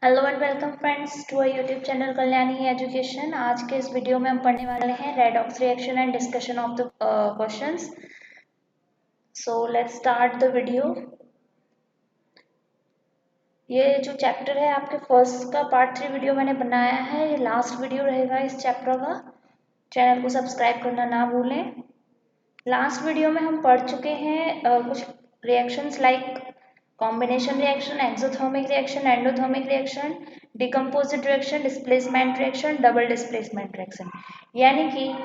Hello and welcome friends to a YouTube channel Kalyani education. आज के इस वीडियो में हम पढ़ने वाले हैं redox reaction and discussion of the questions. So let's start the video. ये जो चैप्टर है आपके फर्स्ट का पार्ट 3 वीडियो मैंने बनाया है, ये लास्ट वीडियो रहेगा इस चैप्टर का। चैनल को सब्सक्राइब करना ना भूलें। लास्ट वीडियो में हम पढ़ चुके हैं कुछ reactions like combination reaction, exothermic reaction, endothermic reaction, decomposition reaction, displacement reaction, double displacement reaction, यानी कि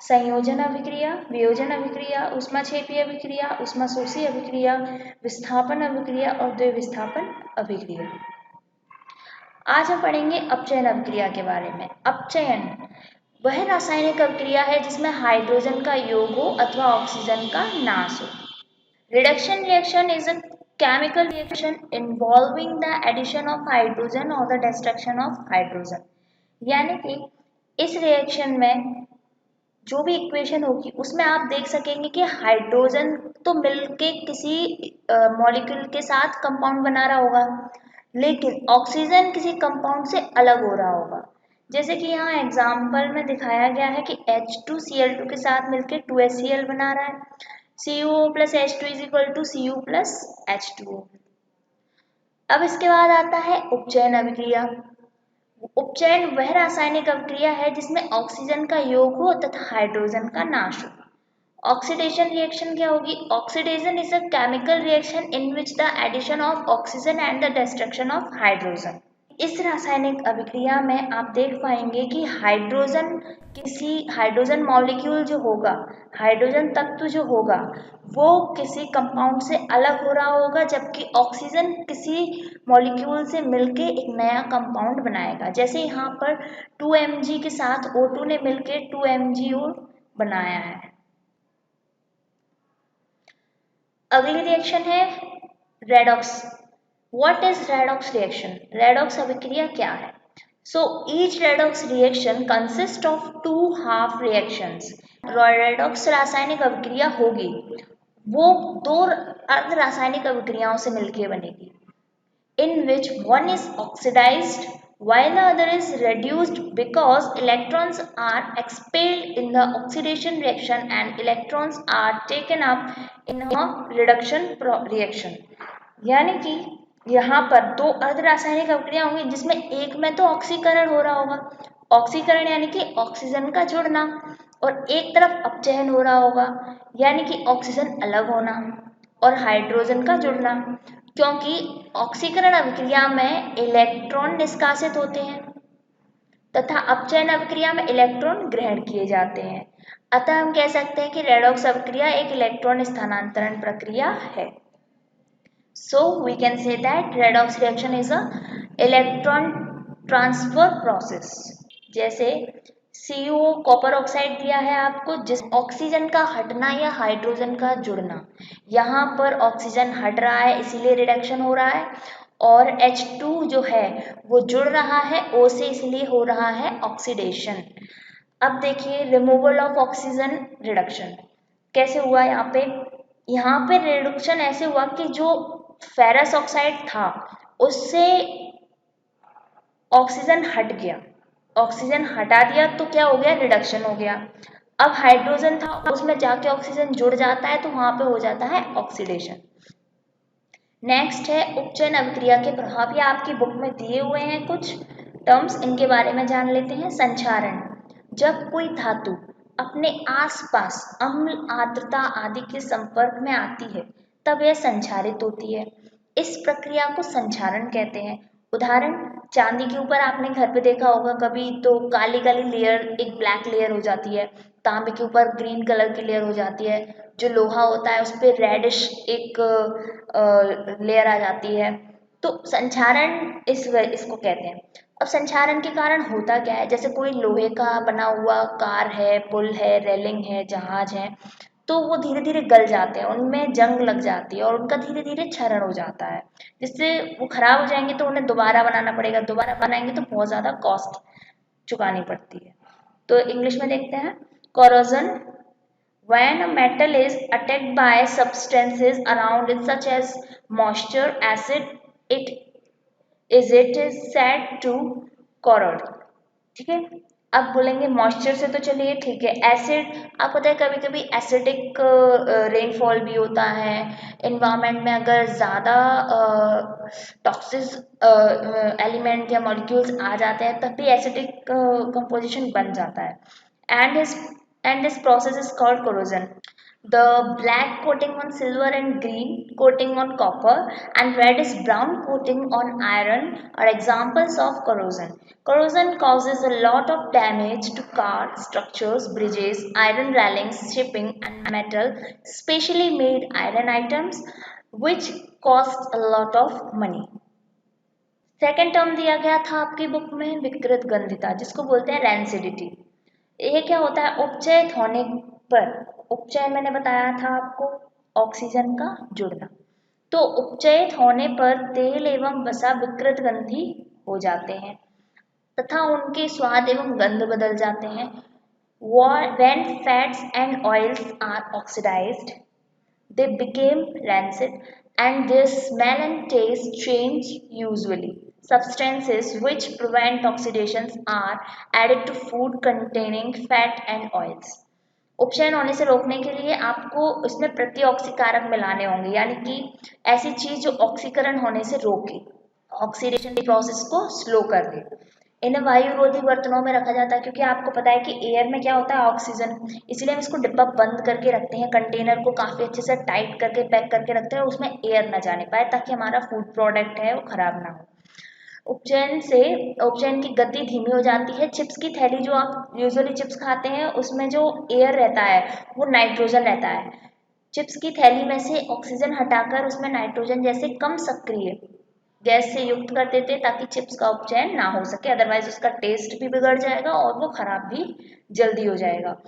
संयोजन अभिक्रिया, वियोजन अभिक्रिया, ऊष्माक्षेपीय अभिक्रिया, ऊष्माशोषी अभिक्रिया, विस्थापन अभिक्रिया और द्विविस्थापन अभिक्रिया। आज हम पढ़ेंगे अपचयन अभिक्रिया के बारे में। अपचयन वह रासायनिक अभिक्रिया है जिसमें हाइड्रोजन का योग हो अथवा ऑक्सीजन का नाश हो। Reduction reaction is a chemical reaction involving the addition of hydrogen or the destruction of hydrogen। यानी कि इस रिएक्शन में जो भी इक्वेशन होगी उसमें आप देख सकेंगे कि हाइड्रोजन तो मिलके किसी मॉलिक्यूल के साथ कंपाउंड बना रहा होगा, लेकिन ऑक्सीजन किसी कंपाउंड से अलग हो रहा होगा। जैसे कि यहाँ एग्जाम्पल में दिखाया गया है कि H2Cl2 के साथ मिलकर 2HCl बना रहा है। CuO plus H2 is equal to Cu plus H2O। अब इसके बाद आता है उपचयन अभिक्रिया। उपचयन वह रासायनिक अभिक्रिया है जिसमें ऑक्सीजन का योग हो तथा हाइड्रोजन का नाश हो। ऑक्सीडेशन रिएक्शन क्या होगी? Oxidation is a chemical reaction in which the addition of oxygen and the destruction of hydrogen. इस रासायनिक अभिक्रिया में आप देख पाएंगे कि हाइड्रोजन मॉलिक्यूल जो होगा, हाइड्रोजन तत्व जो होगा वो किसी कंपाउंड से अलग हो रहा होगा, जबकि ऑक्सीजन किसी मॉलिक्यूल से मिलके एक नया कंपाउंड बनाएगा। जैसे यहाँ पर 2Mg के साथ O2 ने मिलके 2MgO बनाया है। अगली रिएक्शन है redox. What is redox reaction? Redox अभिक्रिया क्या है? So each redox reaction consists of two half reactions। Redox रासायनिक अभिक्रिया होगी वो दो अर्ध रासायनिक अभिक्रियाओं से मिलकर बनेगी, in which one is oxidized while the other is reduced because electrons are expelled in the oxidation reaction and electrons are taken up in a reduction reaction। यानी कि यहाँ पर दो अर्ध रासायनिक अभिक्रिया होंगी जिसमें एक में तो ऑक्सीकरण हो रहा होगा, ऑक्सीकरण यानी कि ऑक्सीजन का जुड़ना, और एक तरफ अपचयन हो रहा होगा यानी कि ऑक्सीजन अलग होना और हाइड्रोजन का जुड़ना, क्योंकि ऑक्सीकरण अभिक्रिया में इलेक्ट्रॉन निष्कासित होते हैं तथा अपचयन अभिक्रिया में इलेक्ट्रॉन ग्रहण किए जाते हैं। अतः हम कह सकते हैं कि रेडॉक्स अभिक्रिया एक इलेक्ट्रॉन स्थानांतरण प्रक्रिया है। So we can say that redox reaction is a electron transfer process। जैसे CO कॉपर ऑक्साइड दिया है आपको, जिस ऑक्सीजन का हटना या हाइड्रोजन का जुड़ना, यहाँ पर ऑक्सीजन हट रहा है इसीलिए रिडक्शन हो रहा है, और H2 जो है वो जुड़ रहा है O से इसलिए हो रहा है ऑक्सीडेशन। अब देखिए रिमूवल ऑफ ऑक्सीजन रिडक्शन कैसे हुआ। यहाँ पे रिडक्शन ऐसे हुआ कि जो फेरस ऑक्साइड था उससे ऑक्सीजन हट गया, ऑक्सीजन हटा दिया तो क्या हो गया? रिडक्शन हो गया। अब हाइड्रोजन था उसमें जाके ऑक्सीजन जुड़ जाता है तो वहां पे हो जाता है ऑक्सीडेशन। नेक्स्ट है उपचयन अभिक्रिया के प्रभाव। ये आपकी बुक में दिए हुए हैं कुछ टर्म्स, इनके बारे में जान लेते हैं। संक्षारण, जब कोई धातु अपने आसपास अम्ल, आर्द्रता आदि के संपर्क में आती है तब यह संक्षारित होती है। इस प्रक्रिया को संक्षारण कहते हैं। उदाहरण, चांदी के ऊपर आपने घर पे देखा होगा कभी तो काली काली लेयर, एक ब्लैक लेयर हो जाती है, तांबे के ऊपर ग्रीन कलर की लेयर हो जाती है, जो लोहा होता है उस पर रेडिश एक लेयर आ जाती है। तो संक्षारण इसको कहते हैं। अब संक्षारण के कारण होता क्या है? जैसे कोई लोहे का बना हुआ कार है, पुल है, रेलिंग है, जहाज है, तो वो धीरे धीरे गल जाते हैं, उनमें जंग लग जाती है और उनका धीरे धीरे क्षरण हो जाता है, जिससे वो खराब हो जाएंगे तो उन्हें दोबारा बनाना पड़ेगा, दोबारा बनाएंगे तो बहुत ज़्यादा कॉस्ट चुकानी पड़ती है। तो इंग्लिश में देखते हैं corrosion, when a metal is attacked by substances around it such as moisture, acid, it is it is said to corrode। ठीक है, अब बोलेंगे मॉइस्चर से, तो चलिए ठीक है। एसिड, आपको पता है कभी कभी एसिडिक रेनफॉल भी होता है। इन्वायरमेंट में अगर ज़्यादा टॉक्सिस एलिमेंट या मॉलिक्यूल्स आ जाते हैं तब भी एसिडिक कंपोजिशन बन जाता है। And this process is called corrosion। The black coating on silver and green coating on copper and reddish brown coating on iron are examples of corrosion. Corrosion causes a lot of damage to car structures, bridges, iron railings, shipping and metal, specially made iron items which cost a lot of money. Second term दिया गया था आपकी book में विकृत गंधिता, जिसको बोलते हैं rancidity. ये क्या होता है? उपचयित होने पर, उपचय मैंने बताया था आपको, ऑक्सीजन का जुड़ना, तो उपचयित होने पर तेल एवं वसा विकृत गंधी हो जाते हैं तथा उनके स्वाद एवं गंध बदल जाते हैं। When fats and oils are oxidized, they became rancid and their smell and taste change usually. Substances which prevent oxidations are added to food containing fat and oils. उपचयन होने से रोकने के लिए आपको इसमें प्रतिऑक्सीकारक मिलाने होंगे, यानी कि ऐसी चीज जो ऑक्सीकरण होने से रोके, ऑक्सीडेशन की प्रोसेस को स्लो कर दे। इन्हें वायुरोधी बर्तनों में रखा जाता है, क्योंकि आपको पता है कि एयर में क्या होता है? ऑक्सीजन। इसलिए हम इसको डिब्बा बंद करके रखते हैं, कंटेनर को काफ़ी अच्छे से टाइट करके पैक करके रखते हैं, उसमें एयर ना जाने पाए ताकि हमारा फूड प्रोडक्ट है वो खराब ना हो। उपचयन की गति धीमी हो जाती है। चिप्स की थैली, जो आप यूजुअली चिप्स खाते हैं, उसमें जो एयर रहता है वो नाइट्रोजन रहता है। चिप्स की थैली में से ऑक्सीजन हटाकर उसमें नाइट्रोजन जैसे कम सक्रिय गैस से युक्त कर देते हैं ताकि चिप्स का उपचयन ना हो सके, अदरवाइज उसका टेस्ट भी बिगड़ जाएगा और वो खराब भी जल्दी हो जाएगा।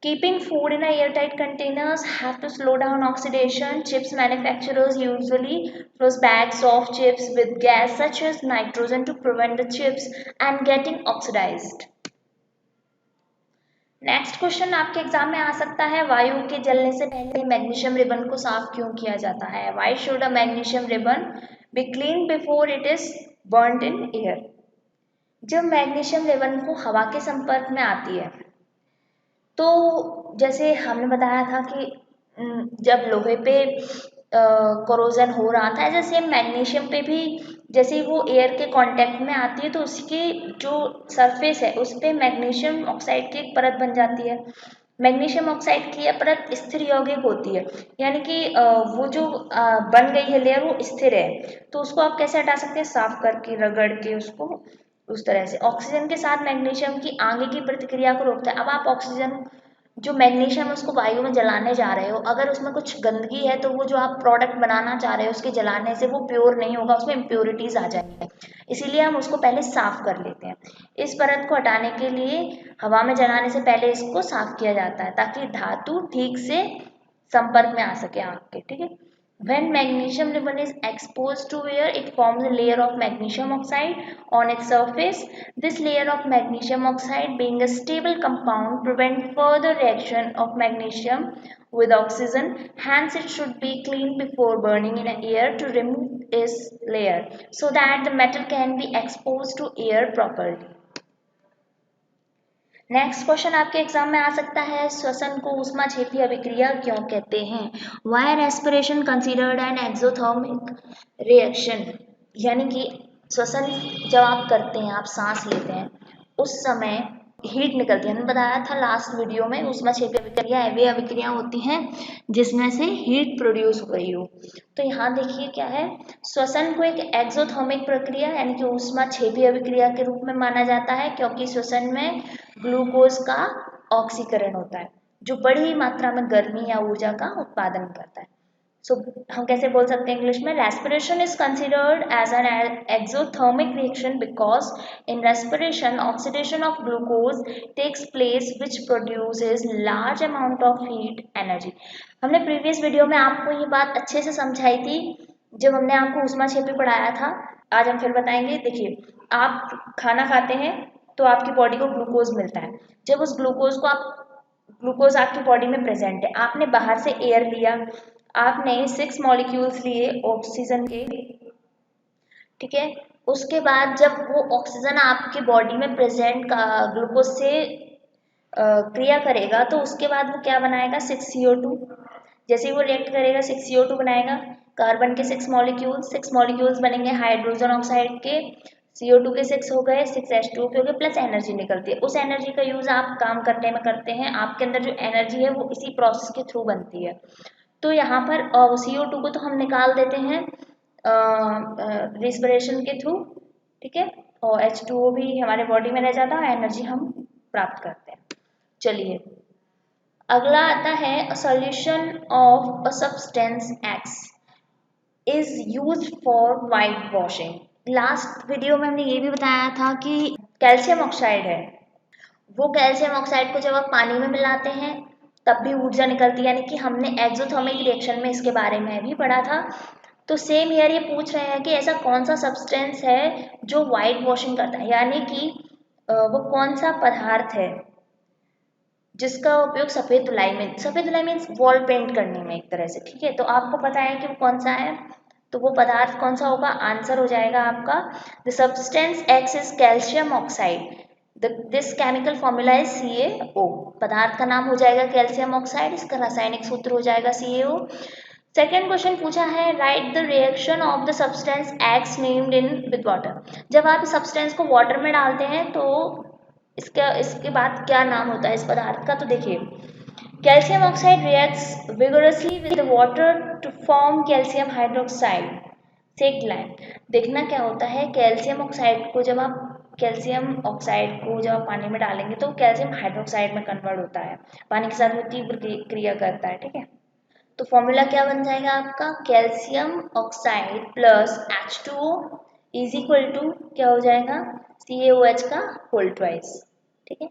Keeping food in airtight containers have to slow down oxidation. Chips manufacturers usually close bags of chips with gas such as nitrogen to prevent the chips and getting oxidized. Next question आपके exam में आ सकता है, वायु के जलने से पहले magnesium ribbon को साफ क्यों किया जाता है? Why should a magnesium ribbon be cleaned before it is burnt in air? जब मैग्नीशियम रिबन को हवा के संपर्क में आती है, तो जैसे हमने बताया था कि जब लोहे पे कोरोजन हो रहा था, ऐसे सेम मैग्नीशियम पे भी जैसे वो एयर के कांटेक्ट में आती है तो उसकी जो सरफेस है उस पर मैग्नीशियम ऑक्साइड की एक परत बन जाती है। मैग्नीशियम ऑक्साइड की यह परत स्थिर यौगिक होती है, यानी कि वो जो बन गई है लेयर वो स्थिर है, तो उसको आप कैसे हटा सकते हैं? साफ करके, रगड़ के उसको उस तरह से। ऑक्सीजन के साथ मैग्नीशियम की आगे की प्रतिक्रिया को रोकता है। अब आप ऑक्सीजन जो मैग्नीशियम उसको वायु में जलाने जा रहे हो, अगर उसमें कुछ गंदगी है तो वो जो आप प्रोडक्ट बनाना चाह रहे हो उसके जलाने से वो प्योर नहीं होगा, उसमें इम्प्योरिटीज आ जाएंगी, इसीलिए हम उसको पहले साफ कर लेते हैं। इस परत को हटाने के लिए हवा में जलाने से पहले इसको साफ किया जाता है ताकि धातु ठीक से संपर्क में आ सके आपके। ठीक है, when magnesium ribbon is exposed to air, it forms a layer of magnesium oxide on its surface. This layer of magnesium oxide, being a stable compound, prevent further reaction of magnesium with oxygen. Hence, it should be cleaned before burning in air to remove its layer so that the metal can be exposed to air properly. Next question आपके exam में आ सकता है, श्वसन को ऊष्माक्षेपी अभिक्रिया क्यों कहते हैं? Why respiration considered an exothermic reaction? यानी कि श्वसन जब आप करते हैं, आप सांस लेते हैं, उस समय हीट निकलती है। हमने बताया था लास्ट वीडियो में, ऊष्माक्षेपी अभिक्रिया वे अभिक्रिया होती हैं जिसमें से हीट प्रोड्यूस हो रही हो। तो यहाँ देखिए क्या है, श्वसन को एक एक्सोथर्मिक प्रक्रिया यानी कि ऊष्माक्षेपी अभिक्रिया के रूप में माना जाता है, क्योंकि श्वसन में ग्लूकोज का ऑक्सीकरण होता है जो बड़ी मात्रा में गर्मी या ऊर्जा का उत्पादन करता है। सो हम कैसे बोल सकते हैं इंग्लिश में? Respiration is considered as an exothermic reaction because in respiration oxidation of glucose takes place which produces large amount of heat energy. हमने प्रीवियस वीडियो में आपको ये बात अच्छे से समझाई थी जब हमने आपको ऊष्माक्षेपी पढ़ाया था। आज हम फिर बताएंगे। देखिए, आप खाना खाते हैं तो आपकी बॉडी को ग्लूकोज मिलता है। जब उस ग्लूकोज आपकी बॉडी में प्रेजेंट है, आपने बाहर से एयर लिया, आपने 6 मॉलिक्यूल्स लिए ऑक्सीजन के, ठीक है। उसके बाद जब वो ऑक्सीजन आपकी बॉडी में प्रेजेंट ग्लूकोज से क्रिया करेगा तो उसके बाद वो क्या बनाएगा, 6CO2। जैसे ही वो रिएक्ट करेगा 6CO2 बनाएगा, कार्बन के 6 मॉलिक्यूल्स बनेंगे हाइड्रोजन ऑक्साइड के, CO2 के 6 हो गए, 6H2O के हो गए, प्लस एनर्जी निकलती है। उस एनर्जी का यूज आप काम करने में करते हैं, आपके अंदर जो एनर्जी है वो इसी प्रोसेस के थ्रू बनती है। तो यहाँ पर CO2 को तो हम निकाल देते हैं रिस्पिरेशन के थ्रू, ठीक है, और H2O भी हमारे बॉडी में रह जाता है, एनर्जी हम प्राप्त करते हैं। चलिए अगला आता है, a solution of a substance X is used for white washing. Last video में हमने ये भी बताया था कि कैल्शियम ऑक्साइड है, वो कैल्शियम ऑक्साइड को जब आप पानी में मिलाते हैं तब भी ऊर्जा निकलती है, यानी कि हमने एक्सोथर्मिक रिएक्शन में इसके बारे में भी पढ़ा था। तो सेम हियर ये पूछ रहे हैं कि ऐसा कौन सा सब्सटेंस है जो वाइट वॉशिंग करता है, यानी कि वो कौन सा पदार्थ है जिसका उपयोग सफेद धुलाई मीन्स वॉल पेंट करने में एक तरह से, ठीक है। तो आपको पता है कि वो कौन सा है, तो वो पदार्थ कौन सा होगा, आंसर हो जाएगा आपका the substance x is calcium oxide. This chemical formula is CaO। पदार्थ का नाम हो जाएगा कैल्शियम ऑक्साइड, इसका रासायनिक सूत्र हो जाएगा CaO। सेकेंड क्वेश्चन पूछा है, right the reaction of the substance x named in with water. जब आप सब्सटेंस को वाटर में डालते हैं तो इसके बाद क्या नाम होता है इस पदार्थ का, तो देखिए calcium oxide reacts vigorously with water to form calcium hydroxide. सेक लाइन, देखना क्या होता है, कैल्शियम ऑक्साइड को जब आप पानी में डालेंगे तो कैल्शियम हाइड्रोक्साइड में कन्वर्ट होता है, पानी के साथ वो तीव्र क्रिया करता है, ठीक है। तो फॉर्मूला क्या बन जाएगा आपका, calcium oxide plus H2O is equal to क्या हो जाएगा, CaOH का होल ट्वाइस, ठीक है।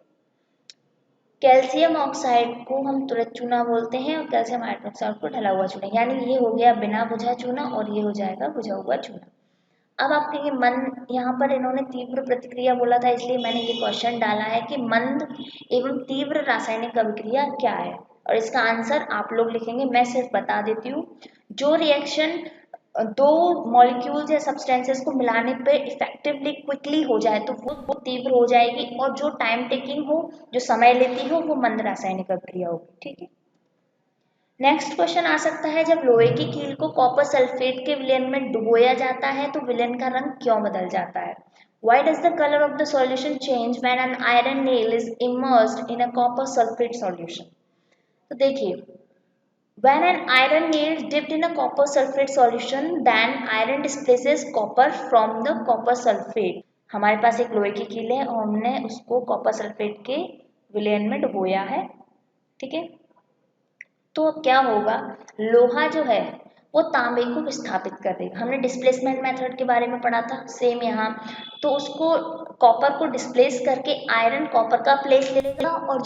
कैल्शियम ऑक्साइड को हम तुरंत चूना बोलते हैं और कैल्शियम हाइड्रोक्साइड को ढला हुआ चूना, यानी ये हो गया बिना बुझा चूना और ये हो जाएगा बुझा हुआ चूना। अब आप कहेंगे मन, यहाँ पर इन्होंने तीव्र प्रतिक्रिया बोला था इसलिए मैंने ये क्वेश्चन डाला है कि मंद एवं तीव्र रासायनिक अभिक्रिया क्या है, और इसका आंसर आप लोग लिखेंगे, मैं सिर्फ बता देती हूँ। जो रिएक्शन दो मॉलिक्यूल्स या सब्सटेंसेस को मिलाने पे इफेक्टिवली क्विकली हो जाए तो वो तीव्र हो जाएगी, और जो टाइम टेकिंग हो, जो समय लेती हो, वो मंद रासायनिक अभिक्रिया होगी, ठीक है। नेक्स्ट क्वेश्चन आ सकता है, जब लोहे की कील को कॉपर सल्फेट के विलयन में डुबोया जाता है तो विलयन का रंग क्यों बदल जाता है। Why does the color of the solution change when an iron nail is immersed in a copper sulfate solution? तो देखिए, when an iron nail is dipped in a copper sulfate solution, then iron displaces copper from the copper sulfate। हमारे पास एक लोहे की कील है और हमने उसको कॉपर सल्फेट के विलयन में डुबोया है, ठीक है। तो क्या होगा, लोहा जो है वो तांबे को विस्थापित कर देगा, हमने डिस्प्लेसमेंट मेथड के बारे में पढ़ा था, सेम यहाँ। तो उसको कॉपर को डिस्प्लेस करके आयरन कॉपर का प्लेस ले लेगा, और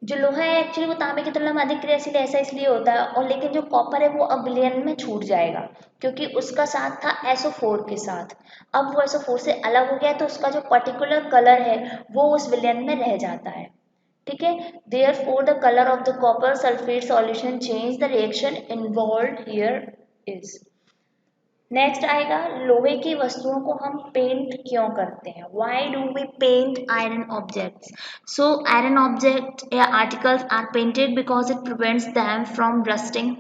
जो लोहा है एक्चुअली वो तांबे की तुलना में अधिक क्रियाशील, ऐसा इसलिए होता है, और लेकिन जो कॉपर है वो अब विलयन में छूट जाएगा क्योंकि उसका साथ था SO4 के साथ। अब वो SO4 से अलग हो गया तो उसका जो पर्टिकुलर कलर है वो उस विलयन में रह जाता है, ठीक है। Therefore the color of the copper sulfate solution change, the reaction involved here is। Next आएगा, लोहे की वस्तुओं को हम पेंट क्यों करते हैं, why do we paint iron objects. So iron object या articles are painted because it prevents them from rusting.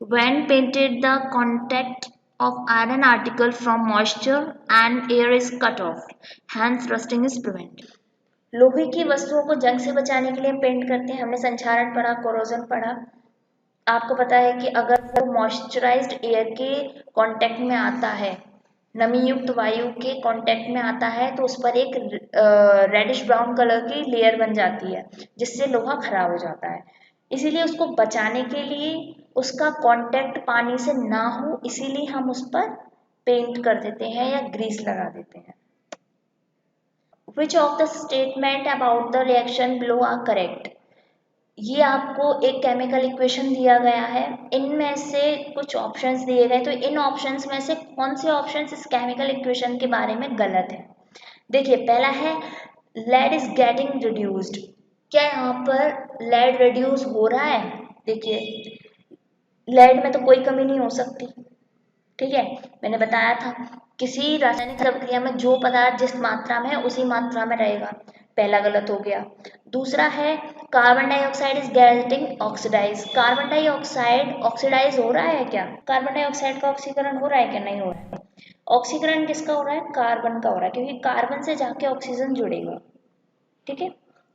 When painted the contact of iron article from moisture and air is cut off, hence rusting is prevented। लोहे की वस्तुओं को जंग से बचाने के लिए पेंट करते हैं, हमने संक्षारण पढ़ा, कोरोजन पढ़ा। आपको पता है कि अगर वो मॉइस्चराइज्ड एयर के कांटेक्ट में आता है, नमी युक्त वायु के कांटेक्ट में आता है, तो उस पर एक रेडिश ब्राउन कलर की लेयर बन जाती है जिससे लोहा खराब हो जाता है। इसीलिए उसको बचाने के लिए उसका कांटेक्ट पानी से ना हो, इसीलिए हम उस पर पेंट कर देते हैं या ग्रीस लगा देते हैं। Which of the statement about the reaction below are correct? ये आपको एक केमिकल इक्वेशन दिया गया है, इनमें से कुछ ऑप्शंस दिए गए, तो इन ऑप्शंस में से कौन से ऑप्शंस इस केमिकल इक्वेशन के बारे में गलत है। देखिए पहला है लेड इज गेटिंग रिड्यूस्ड, क्या यहाँ पर लेड रिड्यूस हो रहा है, देखिए लेड में तो कोई कमी नहीं हो सकती, ठीक है, मैंने बताया था किसी रासायनिक अभिक्रिया में जो पदार्थ जिस मात्रा में है उसी मात्रा में रहेगा, पहला गलत हो गया। दूसरा है carbon dioxide is getting oxidise, carbon dioxide oxidise हो रहा है क्या? कार्बन डाइऑक्साइड का ऑक्सीकरण हो रहा है क्या? नहीं हो रहा है। ऑक्सीकरण किसका हो रहा है? कार्बन का हो रहा है, क्योंकि कार्बन से जाके ऑक्सीजन जुड़ेगा। ठीक है,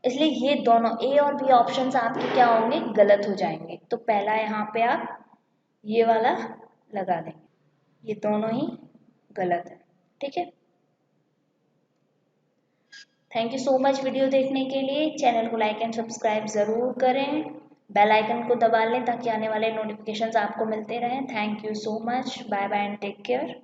इसलिए ये दोनों ए और बी ऑप्शंस आपके क्या होंगे? गलत हो जाएंगे। तो पहला यहाँ पे आप ये वाला लगा देंगे, ये दोनों ही गलत है। ठीक है, thank you so much video देखने के लिए। चैनल को लाइक एंड सब्सक्राइब ज़रूर करें, बेल आइकन को दबा लें ताकि आने वाले नोटिफिकेशंस आपको मिलते रहें। Thank you so much, bye bye and take care.